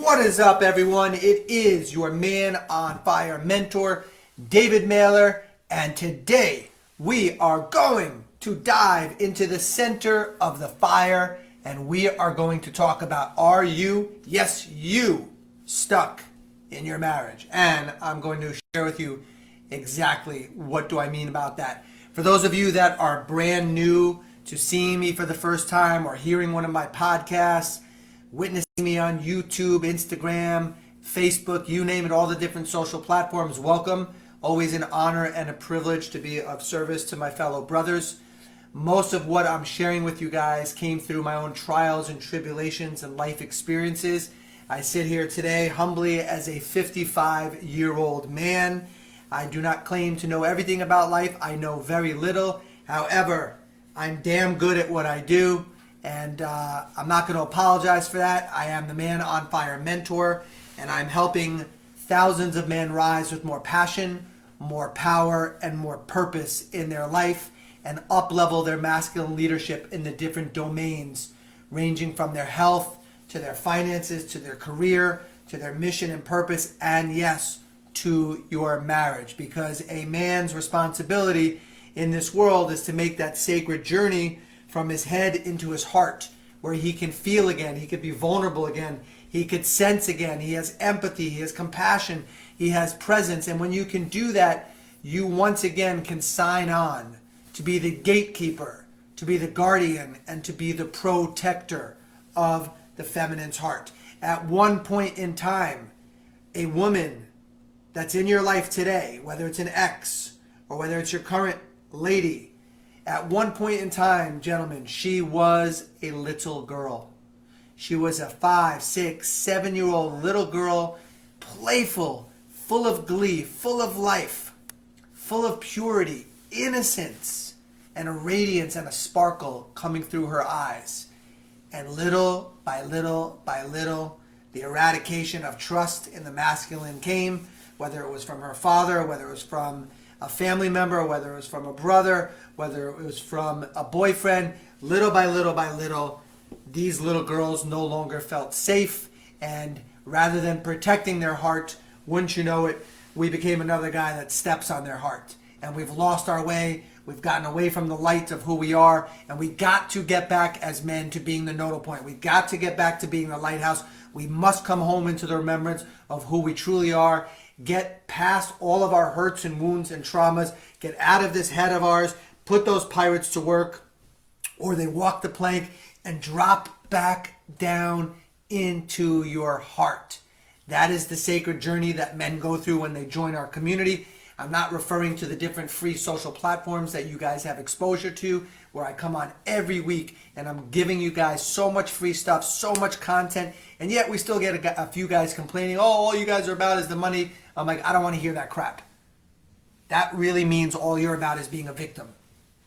What is up, everyone? It is your man on fire mentor, David Mailer, and today we are going to dive into the center of the fire, and we are going to talk about, are you, yes you, stuck in your marriage? And I'm going to share with you exactly what do I mean about that. For those of you that are brand new to seeing me for the first time or hearing one of my podcasts, witnessing me on YouTube, Instagram, Facebook, you name it, all the different social platforms, welcome. Always an honor and a privilege to be of service to my fellow brothers. Most of what I'm sharing with you guys came through my own trials and tribulations and life experiences. I sit here today humbly as a 55-year-old man. I do not claim to know everything about life. I know very little. However, I'm damn good at what I do. And I'm not going to apologize for that. I am the Man on Fire mentor, and I'm helping thousands of men rise with more passion, more power, and more purpose in their life, and up-level their masculine leadership in the different domains, ranging from their health, to their finances, to their career, to their mission and purpose, and yes, to your marriage. Because a man's responsibility in this world is to make that sacred journey from his head into his heart, where he can feel again, he could be vulnerable again, he could sense again, he has empathy, he has compassion, he has presence. And when you can do that, you once again can sign on to be the gatekeeper, to be the guardian, and to be the protector of the feminine's heart. At one point in time, a woman that's in your life today, whether it's an ex or whether it's your current lady, at one point in time, gentlemen, she was a little girl. She was a 5, 6, 7-year-old little girl, playful, full of glee, full of life, full of purity, innocence, and a radiance and a sparkle coming through her eyes. And little by little by little, the eradication of trust in the masculine came, whether it was from her father, whether it was from a family member, whether it was from a brother, whether it was from a boyfriend. Little by little by little, these little girls no longer felt safe, and rather than protecting their heart, wouldn't you know it, we became another guy that steps on their heart. And we've lost our way, we've gotten away from the light of who we are, and we got to get back as men to being the nodal point. We got to get back to being the lighthouse. We must come home into the remembrance of who we truly are. Get past all of our hurts and wounds and traumas. Get out of this head of ours. Put those pirates to work, or they walk the plank, and drop back down into your heart. That is the sacred journey that men go through when they join our community. I'm not referring to the different free social platforms that you guys have exposure to, where I come on every week and I'm giving you guys so much free stuff, so much content, and yet we still get a few guys complaining, oh, all you guys are about is the money. I'm like, I don't want to hear that crap. That really means all you're about is being a victim.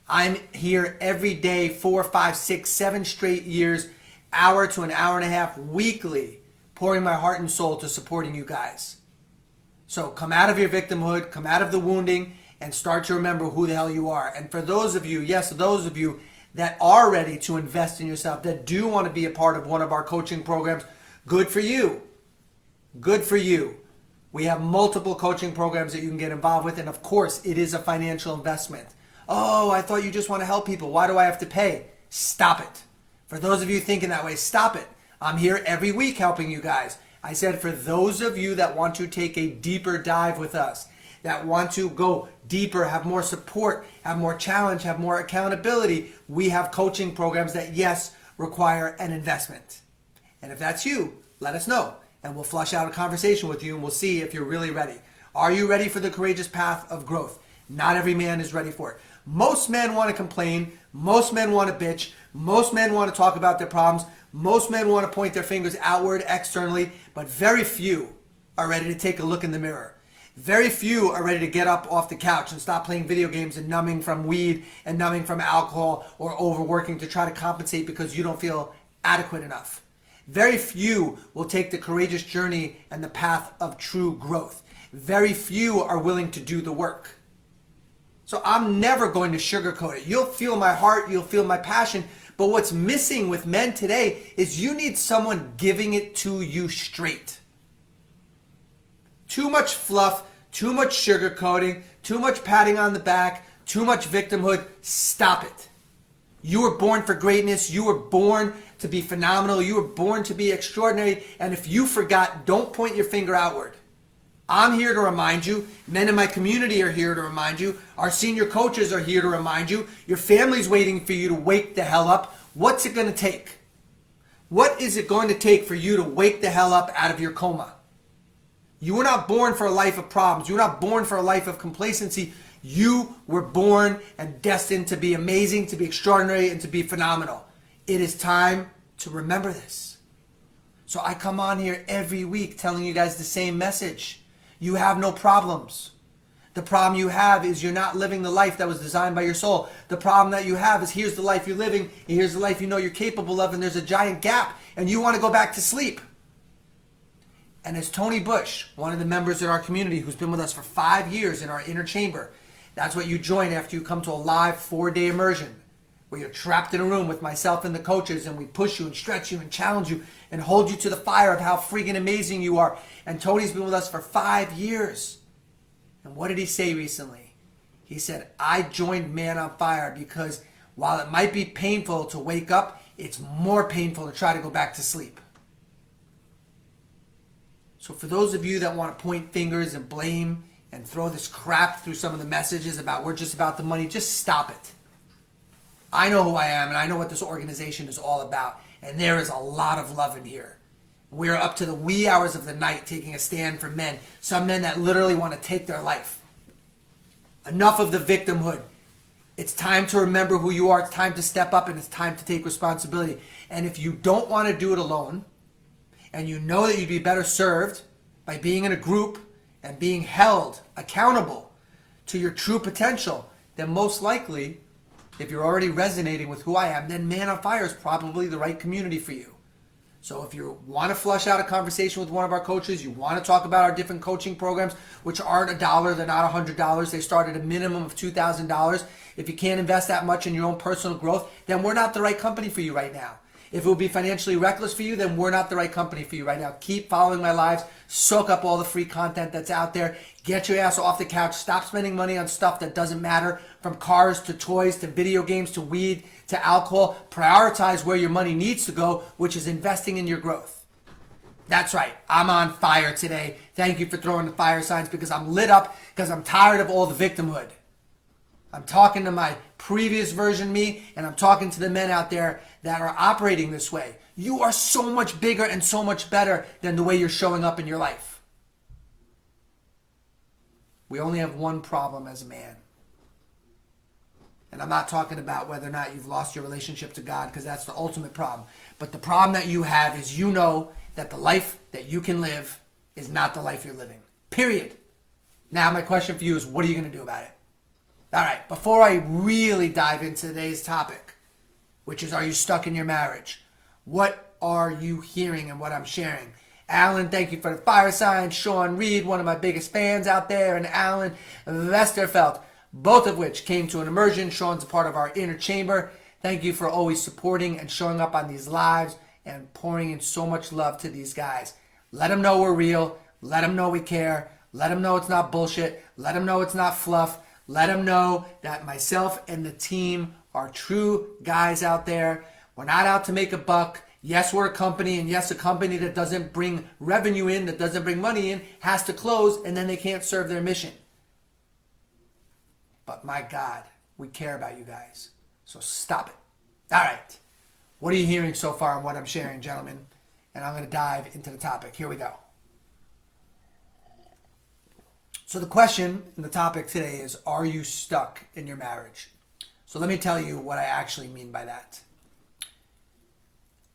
I'm here every day, 4, 5, 6, 7 straight years, hour to an hour and a half weekly, pouring my heart and soul to supporting you guys. So come out of your victimhood, come out of the wounding, and start to remember who the hell you are. And for those of you, yes, those of you that are ready to invest in yourself, that do want to be a part of one of our coaching programs, good for you. Good for you. We have multiple coaching programs that you can get involved with, and of course, it is a financial investment. Oh, I thought you just want to help people. Why do I have to pay? Stop it. For those of you thinking that way, stop it. I'm here every week helping you guys. I said for those of you that want to take a deeper dive with us, that want to go deeper, have more support, have more challenge, have more accountability, we have coaching programs that, yes, require an investment. And if that's you, let us know, and we'll flush out a conversation with you, and we'll see if you're really ready. Are you ready for the courageous path of growth? Not every man is ready for it. Most men want to complain. Most men want to bitch. Most men want to talk about their problems. Most men want to point their fingers outward, externally, but very few are ready to take a look in the mirror. Very few are ready to get up off the couch and stop playing video games and numbing from weed and numbing from alcohol or overworking to try to compensate because you don't feel adequate enough. Very few will take the courageous journey and the path of true growth. Very few are willing to do the work. So I'm never going to sugarcoat it. You'll feel my heart, you'll feel my passion, But what's missing with men today is you need someone giving it to you straight. Too much fluff, too much sugarcoating, too much patting on the back, too much victimhood. Stop it. You were born for greatness. You were born to be phenomenal. You were born to be extraordinary. And if you forgot, don't point your finger outward. I'm here to remind you. Men in my community are here to remind you. Our senior coaches are here to remind you. Your family's waiting for you to wake the hell up. What's it going to take? What is it going to take for you to wake the hell up out of your coma? You were not born for a life of problems. You were not born for a life of complacency. You were born and destined to be amazing, to be extraordinary, and to be phenomenal. It is time to remember this. So I come on here every week telling you guys the same message. You have no problems. The problem you have is you're not living the life that was designed by your soul. The problem that you have is here's the life you're living, and here's the life you know you're capable of, and there's a giant gap, and you want to go back to sleep. And as Tony Bush, one of the members in our community who's been with us for 5 years in our inner chamber, that's what you join after you come to a live 4-day immersion where you're trapped in a room with myself and the coaches, and we push you and stretch you and challenge you and hold you to the fire of how freaking amazing you are. And Tony's been with us for 5 years. And what did he say recently? He said, I joined Man on Fire because while it might be painful to wake up, it's more painful to try to go back to sleep. So for those of you that want to point fingers and blame and throw this crap through some of the messages about we're just about the money, just stop it. I know who I am, and I know what this organization is all about, and there is a lot of love in here. We're up to the wee hours of the night taking a stand for men, some men that literally want to take their life. Enough of the victimhood. It's time to remember who you are. It's time to step up, and it's time to take responsibility. And if you don't want to do it alone, and you know that you'd be better served by being in a group and being held accountable to your true potential, then most likely, if you're already resonating with who I am, then Man on Fire is probably the right community for you. So if you want to flush out a conversation with one of our coaches, you want to talk about our different coaching programs, which aren't $1, they're not $100. They start at a minimum of $2,000. If you can't invest that much in your own personal growth, then we're not the right company for you right now. If it would be financially reckless for you, then we're not the right company for you right now. Keep following my lives. Soak up all the free content that's out there. Get your ass off the couch. Stop spending money on stuff that doesn't matter, from cars to toys to video games to weed to alcohol. Prioritize where your money needs to go, which is investing in your growth. That's right. I'm on fire today. Thank you for throwing the fire signs, because I'm lit up, because I'm tired of all the victimhood. I'm talking to my previous version me, and I'm talking to the men out there that are operating this way. You are so much bigger and so much better than the way you're showing up in your life. We only have one problem as a man. And I'm not talking about whether or not you've lost your relationship to God, because that's the ultimate problem. But the problem that you have is you know that the life that you can live is not the life you're living. Period. Now my question for you is, what are you going to do about it? All right, before I really dive into today's topic, which is, are you stuck in your marriage? What are you hearing and what I'm sharing? Alan, thank you for the fire sign. Sean Reed, one of my biggest fans out there, and Alan Westerfeld, both of which came to an immersion. Sean's a part of our inner chamber. Thank you for always supporting and showing up on these lives and pouring in so much love to these guys. Let them know we're real. Let them know we care. Let them know it's not bullshit. Let them know it's not fluff. Let them know that myself and the team are true guys out there. We're not out to make a buck. Yes, we're a company, and yes, a company that doesn't bring revenue in, that doesn't bring money in, has to close, and then they can't serve their mission. But my God, we care about you guys. So stop it. All right. What are you hearing so far on what I'm sharing, gentlemen? And I'm going to dive into the topic. Here we go. So the question and the topic today is, are you stuck in your marriage? So let me tell you what I actually mean by that.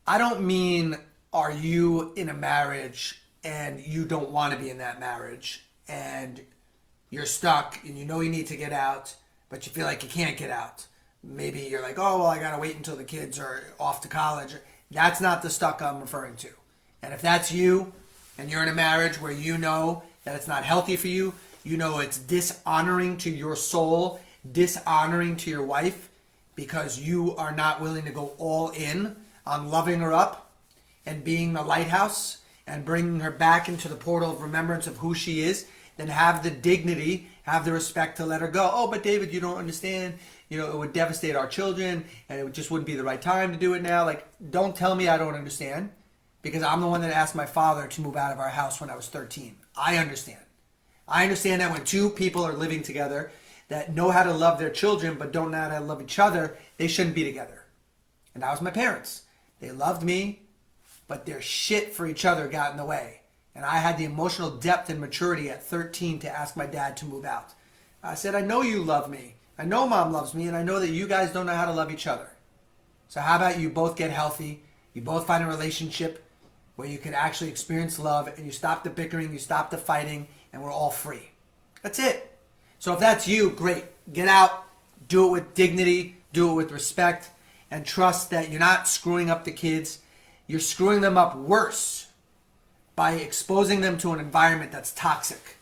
I don't mean, are you in a marriage and you don't want to be in that marriage and you're stuck and you know you need to get out, but you feel like you can't get out. Maybe you're like, oh, well, I got to wait until the kids are off to college. That's not the stuck I'm referring to. And if that's you and you're in a marriage where you know that it's not healthy for you, you know it's dishonoring to your soul, dishonoring to your wife, because you are not willing to go all in on loving her up and being the lighthouse and bringing her back into the portal of remembrance of who she is, then have the dignity, have the respect to let her go. Oh, but David, you don't understand. You know, it would devastate our children and it just wouldn't be the right time to do it now. Like, don't tell me I don't understand, because I'm the one that asked my father to move out of our house when I was 13. I understand. I understand that when two people are living together that know how to love their children but don't know how to love each other, they shouldn't be together. And that was my parents. They loved me, but their shit for each other got in the way. And I had the emotional depth and maturity at 13 to ask my dad to move out. I said, I know you love me. I know mom loves me, and I know that you guys don't know how to love each other. So how about you both get healthy, you both find a relationship where you can actually experience love, and you stop the bickering, you stop the fighting, and we're all free. That's it. So if that's you, great. Get out, do it with dignity, do it with respect, and trust that you're not screwing up the kids. You're screwing them up worse by exposing them to an environment that's toxic.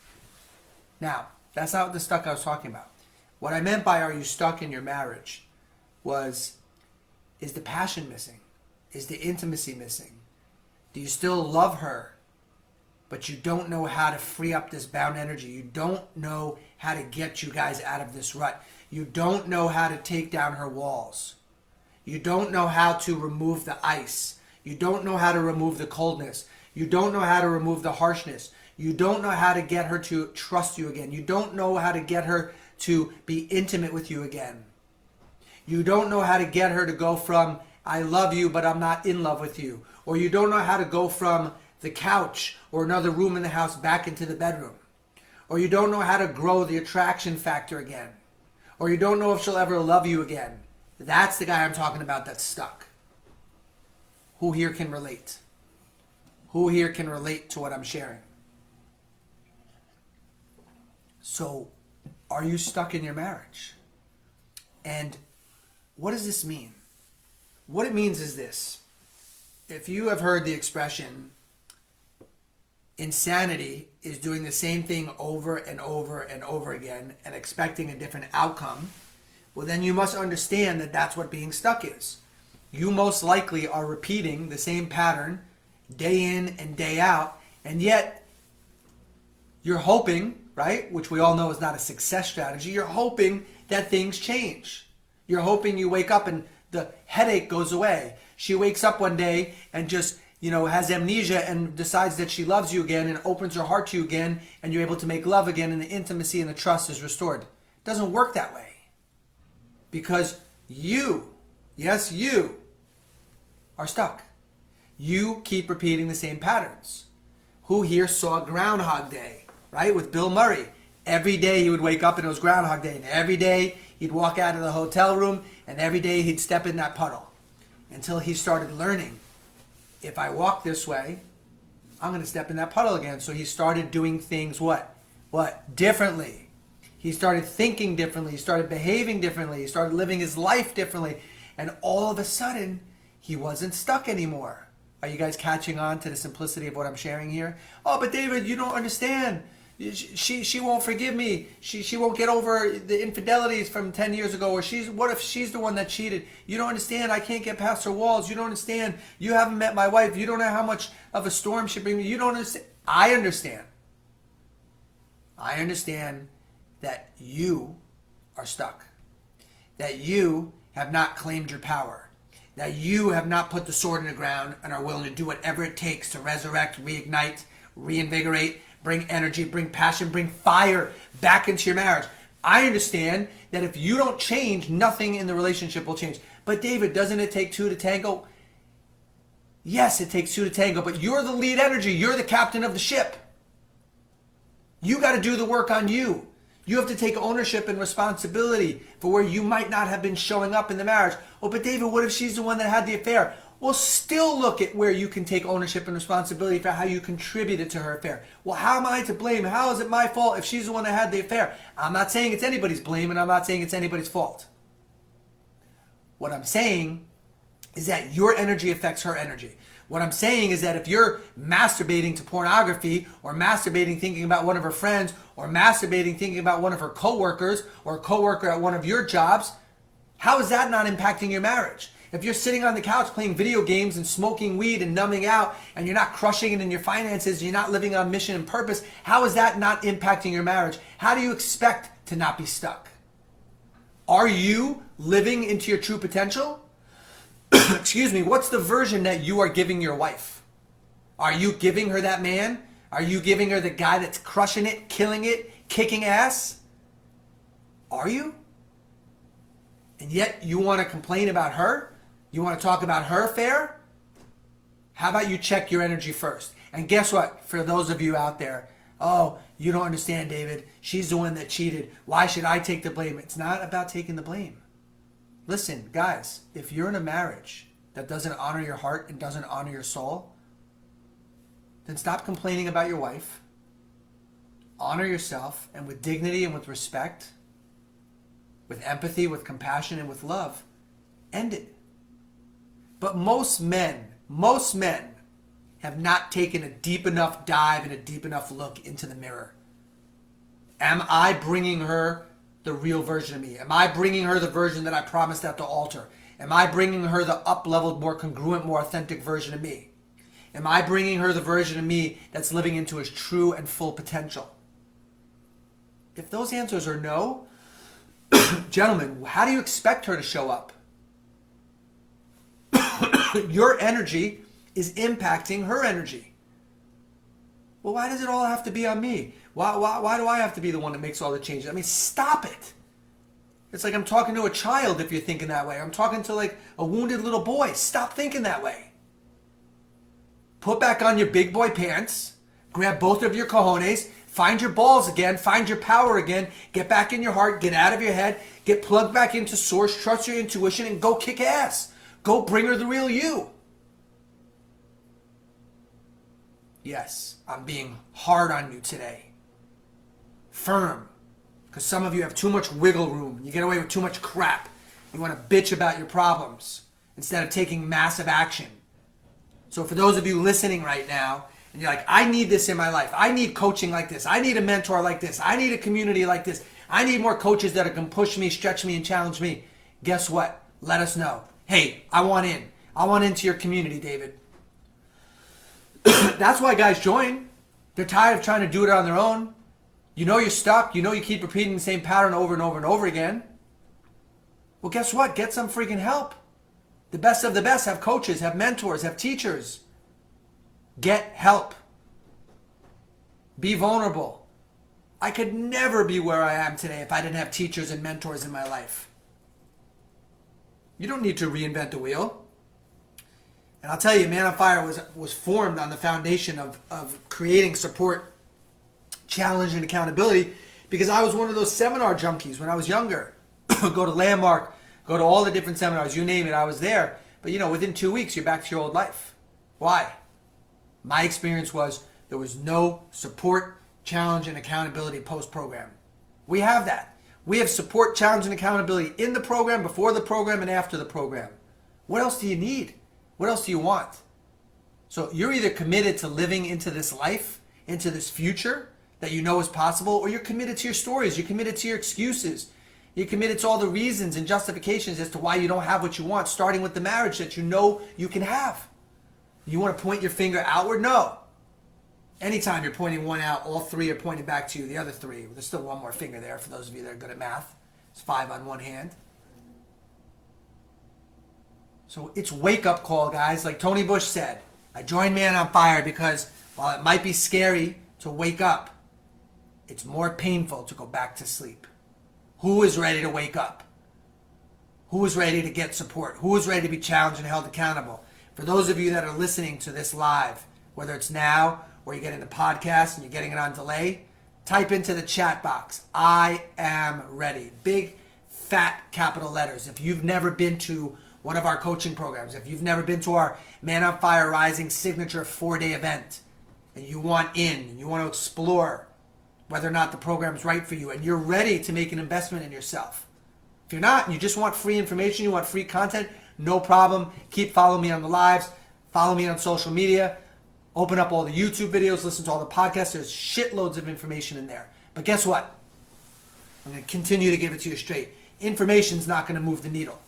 Now, that's not the stuck I was talking about. What I meant by are you stuck in your marriage was, is the passion missing? Is the intimacy missing? Do you still love her, but you don't know how to free up this bound energy? You don't know how to get you guys out of this rut. You don't know how to take down her walls. You don't know how to remove the ice. You don't know how to remove the coldness. You don't know how to remove the harshness. You don't know how to get her to trust you again. You don't know how to get her to be intimate with you again. You don't know how to get her to go from, I love you, but I'm not in love with you. Or you don't know how to go from the couch or another room in the house back into the bedroom. Or you don't know how to grow the attraction factor again. Or you don't know if she'll ever love you again. That's the guy I'm talking about that's stuck. Who here can relate? Who here can relate to what I'm sharing? So, are you stuck in your marriage? And what does this mean? What it means is this. If you have heard the expression, insanity is doing the same thing over and over and over again and expecting a different outcome, well, then you must understand that that's what being stuck is. You most likely are repeating the same pattern day in and day out, and yet you're hoping, right, which we all know is not a success strategy, you're hoping that things change. You're hoping you wake up and the headache goes away. She wakes up one day and just, has amnesia and decides that she loves you again and opens her heart to you again, and you're able to make love again, and the intimacy and the trust is restored. It doesn't work that way. Because you, yes, you, are stuck. You keep repeating the same patterns. Who here saw Groundhog Day, right, with Bill Murray? Every day he would wake up and it was Groundhog Day, and every day he'd walk out of the hotel room, and every day he'd step in that puddle until he started learning, if I walk this way, I'm going to step in that puddle again. So he started doing things what? Differently. He started thinking differently. He started behaving differently. He started living his life differently. And all of a sudden, he wasn't stuck anymore. Are you guys catching on to the simplicity of what I'm sharing here? Oh, but David, you don't understand. She won't forgive me. She won't get over the infidelities from 10 years ago. Or what if she's the one that cheated? You don't understand. I can't get past her walls. You don't understand. You haven't met my wife. You don't know how much of a storm she brings me. You don't understand. I understand. I understand that you are stuck. That you have not claimed your power. That you have not put the sword in the ground and are willing to do whatever it takes to resurrect, reignite, reinvigorate, bring energy, bring passion, bring fire back into your marriage. I understand that if you don't change, nothing in the relationship will change. But David, doesn't it take two to tango? Yes, it takes two to tango, but you're the lead energy. You're the captain of the ship. You got to do the work on you. You have to take ownership and responsibility for where you might not have been showing up in the marriage. Oh, but David, what if she's the one that had the affair? Well, still look at where you can take ownership and responsibility for how you contributed to her affair. Well, how am I to blame? How is it my fault if she's the one that had the affair? I'm not saying it's anybody's blame, and I'm not saying it's anybody's fault. What I'm saying is that your energy affects her energy. What I'm saying is that if you're masturbating to pornography, or masturbating thinking about one of her friends, or masturbating thinking about one of her coworkers, or a coworker at one of your jobs, How is that not impacting your marriage? If you're sitting on the couch playing video games and smoking weed and numbing out and you're not crushing it in your finances, you're not living on mission and purpose, how is that not impacting your marriage? How do you expect to not be stuck? Are you living into your true potential? Excuse me, what's the version that you are giving your wife? Are you giving her that man? Are you giving her the guy that's crushing it, killing it, kicking ass? Are you? And yet you want to complain about her? You want to talk about her affair? How about you check your energy first? And guess what? For those of you out there, oh, you don't understand, David. She's the one that cheated. Why should I take the blame? It's not about taking the blame. Listen, guys, if you're in a marriage that doesn't honor your heart and doesn't honor your soul, then stop complaining about your wife. Honor yourself, and with dignity and with respect, with empathy, with compassion, and with love, end it. But most men have not taken a deep enough dive and a deep enough look into the mirror. Am I bringing her the real version of me? Am I bringing her the version that I promised at the altar? Am I bringing her the up-leveled, more congruent, more authentic version of me? Am I bringing her the version of me that's living into his true and full potential? If those answers are no, gentlemen, how do you expect her to show up? Your energy is impacting her energy. Well, why does it all have to be on me? Why do I have to be the one that makes all the changes? I mean, stop it. It's like I'm talking to a child if you're thinking that way. I'm talking to like a wounded little boy. Stop thinking that way. Put back on your big boy pants. Grab both of your cojones. Find your balls again. Find your power again. Get back in your heart. Get out of your head. Get plugged back into source. Trust your intuition and go kick ass. Go bring her the real you. Yes, I'm being hard on you today. Firm. Because some of you have too much wiggle room. You get away with too much crap. You want to bitch about your problems instead of taking massive action. So for those of you listening right now, and you're like, I need this in my life. I need coaching like this. I need a mentor like this. I need a community like this. I need more coaches that can push me, stretch me, and challenge me. Guess what? Let us know. Hey, I want in. I want into your community, David. That's why guys join. They're tired of trying to do it on their own. You know you're stuck. You know you keep repeating the same pattern over and over and over again. Well, guess what? Get some freaking help. The best of the best have coaches, have mentors, have teachers. Get help. Be vulnerable. I could never be where I am today if I didn't have teachers and mentors in my life. You don't need to reinvent the wheel. And I'll tell you, Man on Fire was formed on the foundation of creating support, challenge, and accountability because I was one of those seminar junkies when I was younger. Go to Landmark, go to all the different seminars, you name it, I was there. But within 2 weeks, you're back to your old life. Why? My experience was there was no support, challenge, and accountability post-program. We have that. We have support, challenge, and accountability in the program, before the program, and after the program. What else do you need? What else do you want? So you're either committed to living into this life, into this future that you know is possible, or you're committed to your stories. You're committed to your excuses. You're committed to all the reasons and justifications as to why you don't have what you want, starting with the marriage that you know you can have. You want to point your finger outward? No. Anytime you're pointing one out, all three are pointing back to you, the other three. There's still one more finger there for those of you that are good at math. It's 5 on one hand. So it's wake-up call, guys. Like Tony Bush said, I joined Man on Fire because while it might be scary to wake up, it's more painful to go back to sleep. Who is ready to wake up? Who is ready to get support? Who is ready to be challenged and held accountable? For those of you that are listening to this live, whether it's now or you're getting the podcast and you're getting it on delay, type into the chat box, I am ready. Big, fat capital letters. If you've never been to one of our coaching programs, if you've never been to our Man on Fire Rising signature 4-day event, and you want in, and you want to explore whether or not the program's right for you, and you're ready to make an investment in yourself. If you're not, and you just want free information, you want free content, no problem. Keep following me on the lives. Follow me on social media. Open up all the YouTube videos, listen to all the podcasts. There's shitloads of information in there. But guess what? I'm going to continue to give it to you straight. Information's not going to move the needle.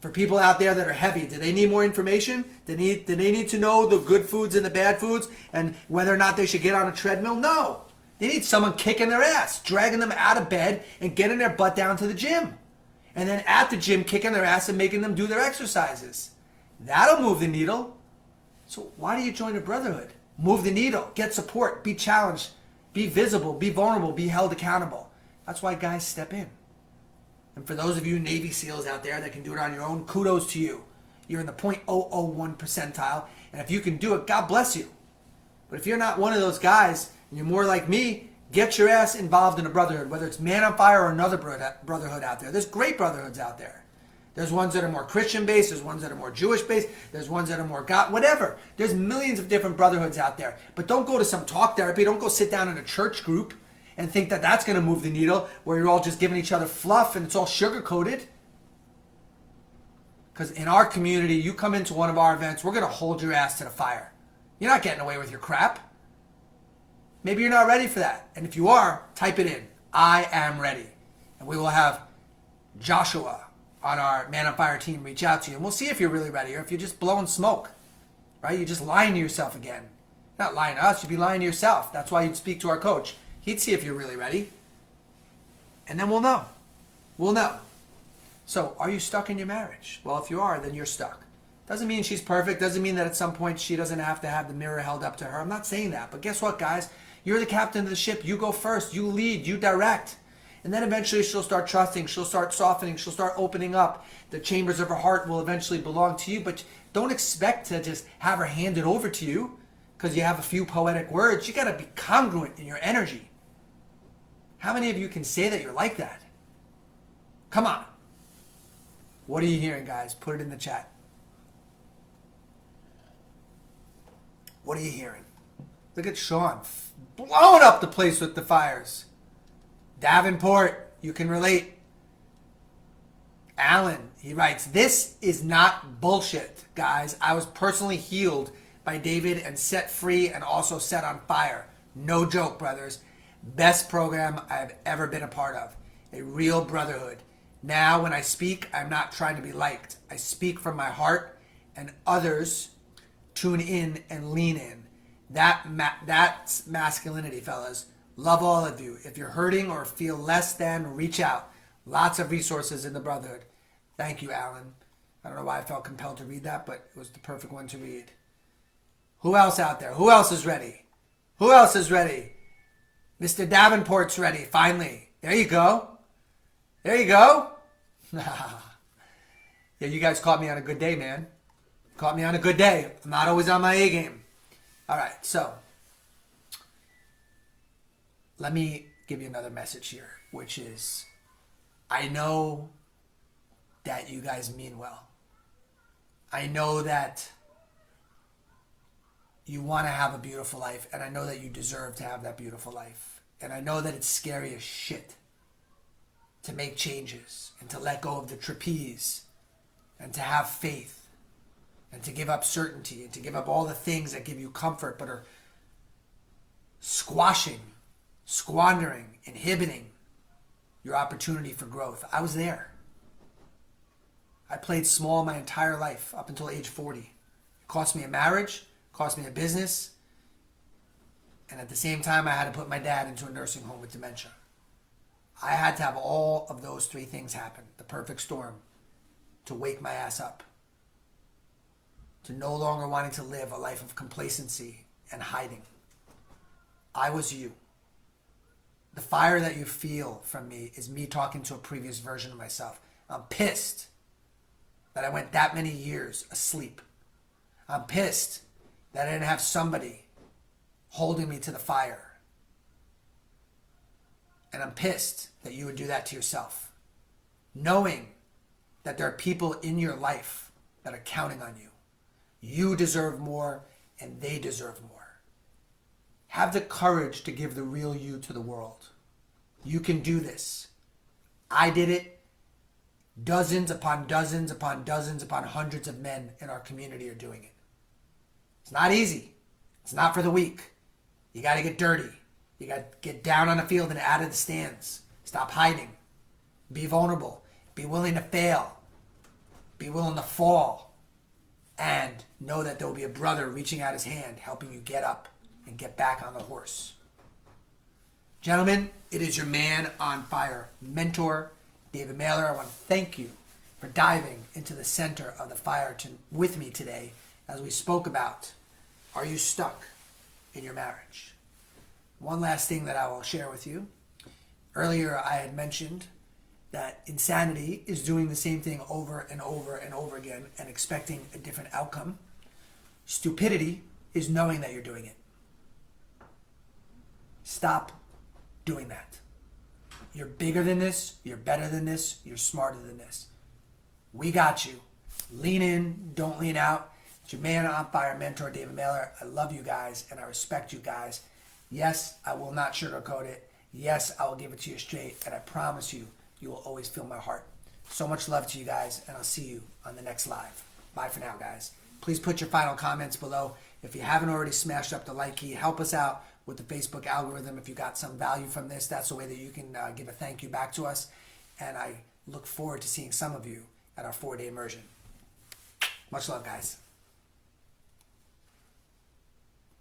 For people out there that are heavy, do they need more information? Do they need to know the good foods and the bad foods and whether or not they should get on a treadmill? No. They need someone kicking their ass, dragging them out of bed and getting their butt down to the gym. And then at the gym, kicking their ass and making them do their exercises. That'll move the needle. So why do you join a brotherhood? Move the needle, get support, be challenged, be visible, be vulnerable, be held accountable. That's why guys step in. And for those of you Navy SEALs out there that can do it on your own, kudos to you. You're in the 0.001 percentile. And if you can do it, God bless you. But if you're not one of those guys, and you're more like me, get your ass involved in a brotherhood, whether it's Man on Fire or another brotherhood out there. There's great brotherhoods out there. There's ones that are more Christian-based. There's ones that are more Jewish-based. There's ones that are more God, whatever. There's millions of different brotherhoods out there. But don't go to some talk therapy. Don't go sit down in a church group and think that that's going to move the needle, where you're all just giving each other fluff and it's all sugar-coated. Because in our community, you come into one of our events, we're going to hold your ass to the fire. You're not getting away with your crap. Maybe you're not ready for that. And if you are, type it in. I am ready. And we will have Joshua on our Man on Fire team reach out to you. And we'll see if you're really ready or if you're just blowing smoke. Right? You're just lying to yourself again. Not lying to us. You'd be lying to yourself. That's why you'd speak to our coach. He'd see if you're really ready. And then we'll know. We'll know. So, are you stuck in your marriage? Well, if you are, then you're stuck. Doesn't mean she's perfect. Doesn't mean that at some point she doesn't have to have the mirror held up to her. I'm not saying that. But guess what, guys? You're the captain of the ship. You go first. You lead. You direct. And then eventually she'll start trusting. She'll start softening. She'll start opening up. The chambers of her heart will eventually belong to you. But don't expect to just have her hand it over to you because you have a few poetic words. You got to be congruent in your energy. How many of you can say that you're like that? Come on. What are you hearing, guys? Put it in the chat. What are you hearing? Look at Sean blowing up the place with the fires. Davenport, you can relate. Alan, he writes, this is not bullshit, guys. I was personally healed by David and set free and also set on fire. No joke, brothers. Best program I've ever been a part of. A real brotherhood. Now, when I speak, I'm not trying to be liked. I speak from my heart, and others tune in and lean in. That's masculinity, fellas. Love all of you. If you're hurting or feel less than, reach out. Lots of resources in the brotherhood. Thank you, Alan. I don't know why I felt compelled to read that, but it was the perfect one to read. Who else out there? Who else is ready? Who else is ready? Mr. Davenport's ready, finally. There you go. There you go. Yeah, you guys caught me on a good day, man. Caught me on a good day. I'm not always on my A game. All right, so let me give you another message here, which is I know that you guys mean well. I know that you want to have a beautiful life, and I know that you deserve to have that beautiful life. And I know that it's scary as shit to make changes and to let go of the trapeze and to have faith and to give up certainty and to give up all the things that give you comfort but are squashing, squandering, inhibiting your opportunity for growth. I was there. I played small my entire life up until age 40. It cost me a marriage, cost me a business, and at the same time I had to put my dad into a nursing home with dementia. I had to have all of those three things happen, the perfect storm, to wake my ass up, to no longer wanting to live a life of complacency and hiding. I was you. The fire that you feel from me is me talking to a previous version of myself. I'm pissed that I went that many years asleep. I'm pissed that I didn't have somebody holding me to the fire. And I'm pissed that you would do that to yourself, knowing that there are people in your life that are counting on you. You deserve more, and they deserve more. Have the courage to give the real you to the world. You can do this. I did it. Dozens upon dozens upon dozens upon hundreds of men in our community are doing it. It's not easy. It's not for the weak. You got to get dirty. You got to get down on the field and out of the stands. Stop hiding. Be vulnerable. Be willing to fail. Be willing to fall. And know that there will be a brother reaching out his hand, helping you get up and get back on the horse. Gentlemen, it is your man on fire mentor, David Mailer. I want to thank you for diving into the center of the fire with me today as we spoke about, are you stuck in your marriage? One last thing that I will share with you. Earlier I had mentioned that insanity is doing the same thing over and over and over again and expecting a different outcome. Stupidity is knowing that you're doing it. Stop doing that. You're bigger than this. You're better than this. You're smarter than this. We got you. Lean in. Don't lean out. It's your man on fire mentor, David Mailer. I love you guys and I respect you guys. Yes, I will not sugarcoat it. Yes, I will give it to you straight. And I promise you, you will always feel my heart. So much love to you guys, and I'll see you on the next live. Bye for now, guys. Please put your final comments below. If you haven't already smashed up the like key, help us out with the Facebook algorithm. If you got some value from this, that's the way that you can give a thank you back to us. And I look forward to seeing some of you at our 4-day immersion. Much love, guys.